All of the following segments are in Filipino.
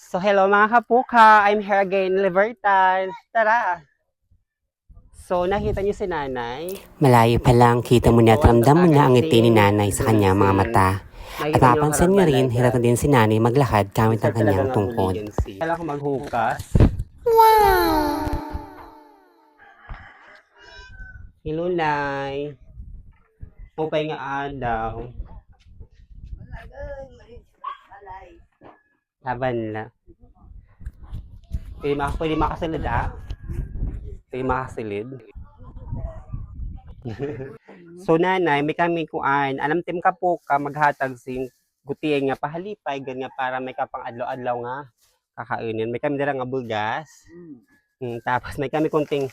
So hello mga kapuka, I'm here again, Libertan. Tara! So nakita niyo si nanay? Malayo pa lang, kita mo na at ramdam mo na ang ngiti ni nanay sa kanyang mga mata. At napansin niyo rin, hirap na din si nanay maglakad gamit ang kanyang tungkod. Kailangan ko maghukas. Wow! Hello, Nay. Upay nga daw. Laban na. Pwede makasilid Pwede makasilid. So nanay, may kami kuan. Alam tim ka po ka maghatag sing gutiyan nga pahalipay ganyan para may kapang adlaw-adlaw nga kakainin. May kami dira nga bugas. Tapos may kami kunting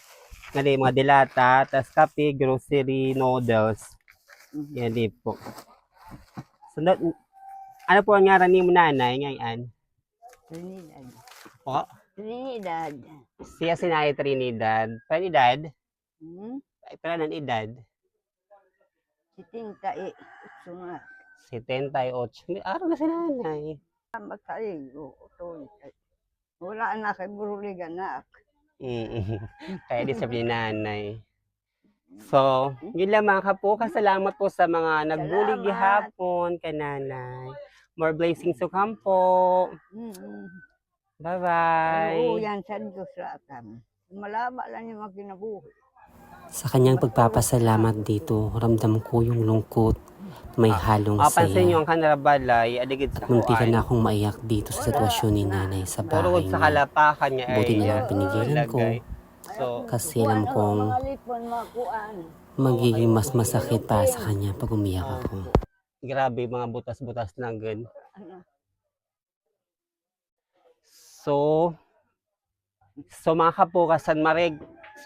nga di, mga dilata, tas kape, grocery, noodles. Yan di po. So, ano po ang ngaran ni mo nanay ngayon? Trinidad. Po? Trinidad. Siya si Nay Trinidad. Trinidad? Hmm? Ay, pala ng edad? Sitinta e. Sunga. 78. May araw na si nanay. Magkaligo. Wala na kay Burulig anak. Kaya di sabi ni nanay. So, yun lang mga kapuka. Salamat po sa mga nagbulig hapon kay nanay. More blessings to come po. Bye-bye. Oo, yan sa Diyos sa atam. Malaba lang yung mga kinabuhi. Sa kanyang pagpapasalamat dito, ramdam ko yung lungkot, may halong Mapansin nyo saya. ang kanarabalay, adigid sa At muntikan na kuan. akong maiyak dito sa sitwasyon ni nanay sa Puro bahay sa niya. kalapakan niya ay Buti na lang pinigilan ko. lagay. So, Kasi alam kong Mga lipon, mga kuan. magiging mas masakit para sa kanya pag umiyak ako. grabe mga butas-butas na gan. Ano? So mga kapuka, sa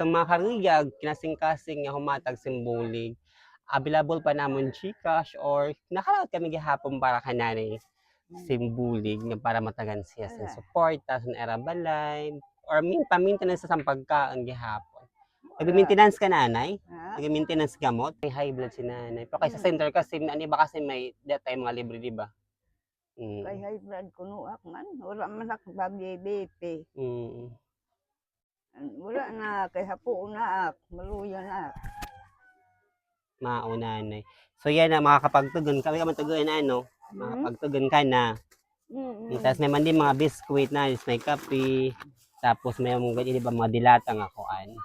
mga kariyag, kinasing-kasing nga humatag simbulig. Available pa namon Gcash or nakalawat kami gihapon para kananay simbulig nga para matagan siya sa support sa erabalay or maintenance sa pagkaan gihapon. Nag-maintenance ka nanay? Ha? Nag-maintenance gamot? May high blood si nanay. Pero kay sa center kasi, ano ba kasi may that time mga libre, di ba? Kay high blood kuno ak man. Wala man ak babi-BP. Wala na. Kay hapo na ak. Maluya na ak. Maunanay. So yan na, makakapagtugon. Kami ka matugon na ano? Makakapagtugon ka na. Tapos naman din mga biskuit na, may kape. Tapos may mga dilata nga kuan.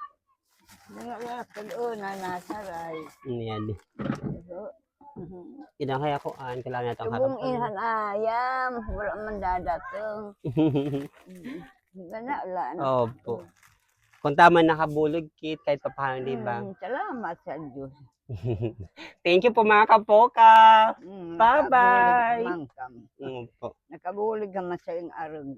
Wala ka doon na nasaray. Yan. Yan kaya kuan. Kailangan natin Tubong harapan. ihan ayam. Wala man dadatong. Wala na. Opo. Kung tama nakabulog kit, kahit pa paano, di ba? Salamat sa Diyos. Thank you po mga kapoka. Bye-bye. Mangkam. Opo. Nakabulig ka masaling arag.